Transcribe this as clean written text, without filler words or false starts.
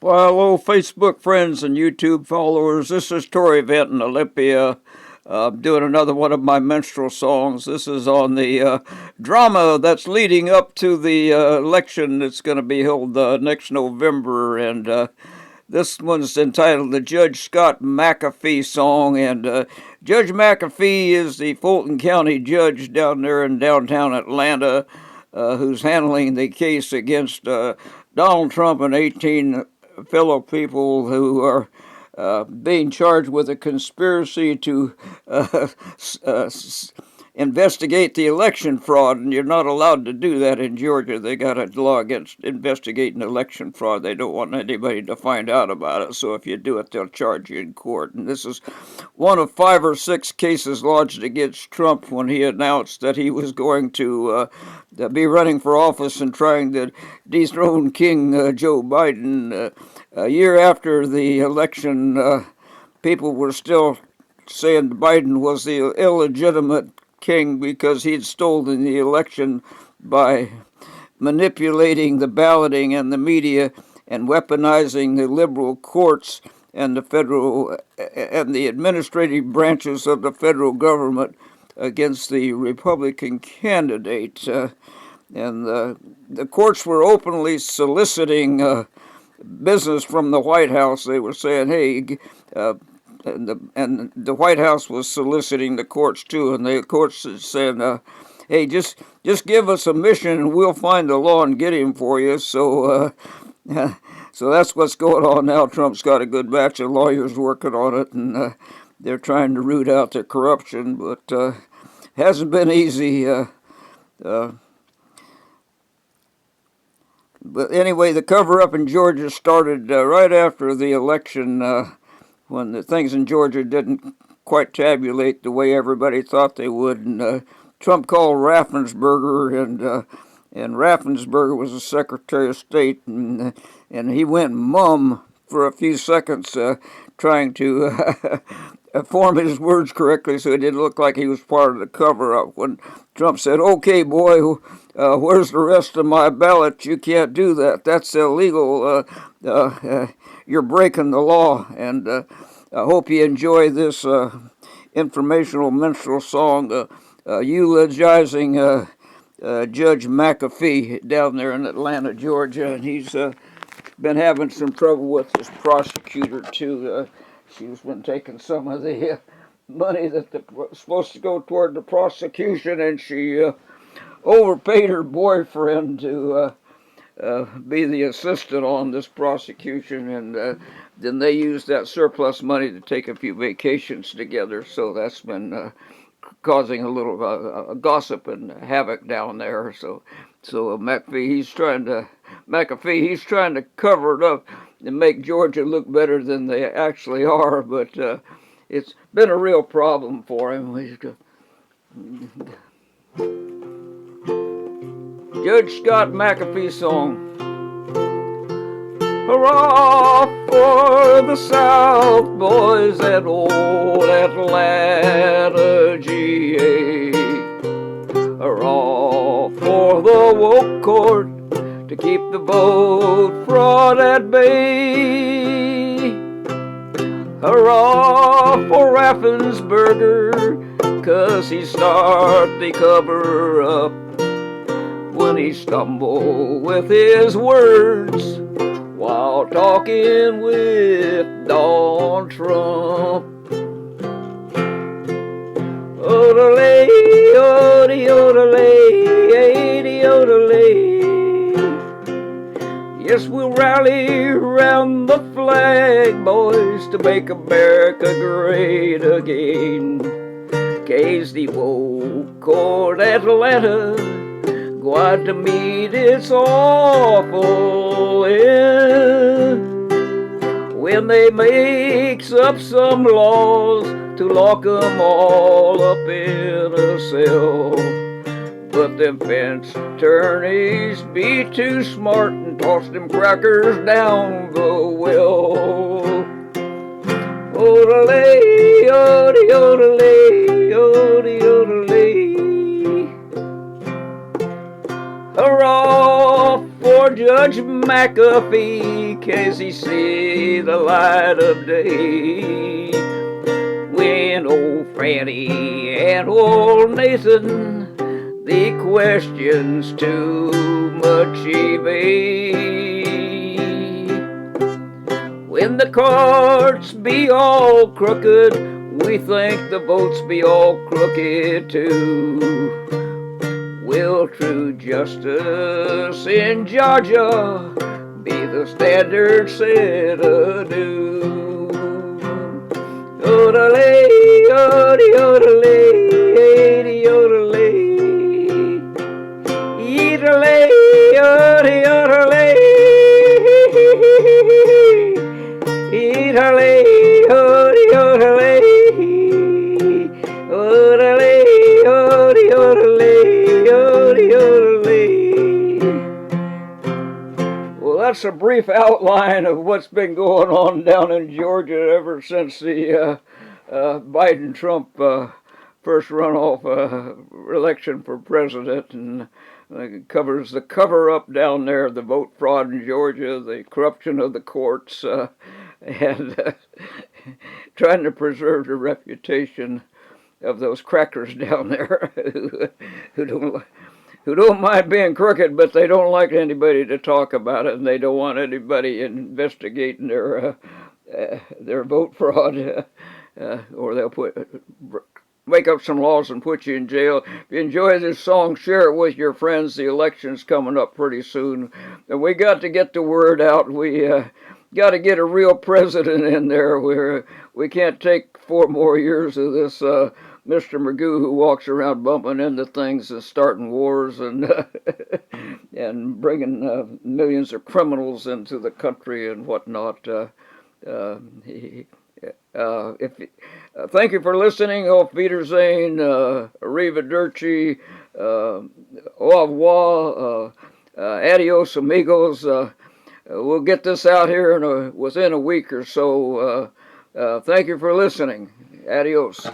Well, hello, Facebook friends and YouTube followers. This is Torrey Vent in Olympia. Doing another one of my minstrel songs. This is on the drama that's leading up to the election that's going to be held next November. And this one's entitled the Judge Scott McAfee song. And Judge McAfee is the Fulton County judge down there in downtown Atlanta, who's handling the case against Donald Trump and 18 fellow people who are being charged with a conspiracy to uh, uh, investigate the election fraud, and you're not allowed to do that in Georgia. They got a law against investigating election fraud. They don't want anybody to find out about it, so if you do it, they'll charge you in court. And this is one of 5 or 6 cases lodged against Trump when he announced that he was going to be running for office and trying to dethrone King Joe Biden. A year after the election, people were still saying Biden was the illegitimate king because he'd stolen the election by manipulating the balloting and the media and weaponizing the liberal courts and the federal and the administrative branches of the federal government against the Republican candidate. And the courts were openly soliciting business from the White House. They were saying, "Hey," and the White House was soliciting the courts too, and the courts said, "Hey, just give us a mission, and we'll find the law and get him for you." So that's what's going on now. Trump's got a good batch of lawyers working on it, and they're trying to root out the corruption, but hasn't been easy. Uh, But anyway, the cover-up in Georgia started right after the election, when the things in Georgia didn't quite tabulate the way everybody thought they would. And Trump called Raffensperger, and Raffensperger was the Secretary of State, and he went mum for a few seconds, trying to form his words correctly so it didn't look like he was part of the cover-up. When Trump said, "Okay, boy, where's the rest of my ballot? You can't do that. That's illegal. You're breaking the law." And I hope you enjoy this informational minstrel song eulogizing Judge McAfee down there in Atlanta, Georgia. And he's been having some trouble with his prosecutor, too. She's been taking some of the money that was supposed to go toward the prosecution, and she overpaid her boyfriend to be the assistant on this prosecution, and then they used that surplus money to take a few vacations together. So that's been causing a little gossip and havoc down there. So McAfee, he's trying to cover it up and make Georgia look better than they actually are, but it's been a real problem for him. Judge Scott McAfee song. Hurrah for the South boys at old Atlanta, GA. Hurrah for the woke court to keep the vote fraud at bay. Hurrah for Raffensperger, 'cause he started the cover-up when he stumbled with his words while talking with Donald Trump. Odele, ode, odele, odele. Yes, we'll rally around the flag, boys, to make America great again. Case the woke court Atlanta go out to meet its awful end when they makes up some laws to lock 'em all up in a cell. But them fence attorneys be too smart and toss them crackers down the well. Odele, ode, odele, ode, odele. Hurrah for Judge McAfee, case he see the light of day. When old Franny and old Nathan, the questions too much evade. When the cards be all crooked, we think the votes be all crooked too. Will true justice in Georgia be the standard set anew? Yodelay, yodel, yodelay, yodelay, yodelay, yodelay, yodelay, yodelay, yodelay, well, that's a brief outline of what's been going on down in Georgia ever since the Biden-Trump first runoff election for president, and it covers the cover-up down there, the vote fraud in Georgia, the corruption of the courts, and trying to preserve the reputation of those crackers down there who don't mind being crooked, but they don't like anybody to talk about it, and they don't want anybody investigating their vote fraud, or they'll make up some laws and put you in jail. If you enjoy this song, share it with your friends. The election's coming up pretty soon, and we got to get the word out. We got to get a real president in there. We can't take 4 more years of this Mr. Magoo who walks around bumping into things and starting wars and and bringing millions of criminals into the country and whatnot. Thank you for listening. Auf Wiedersehen, arrivederci, au revoir, adios amigos. We'll get this out here within a week or so. Thank you for listening. Adios.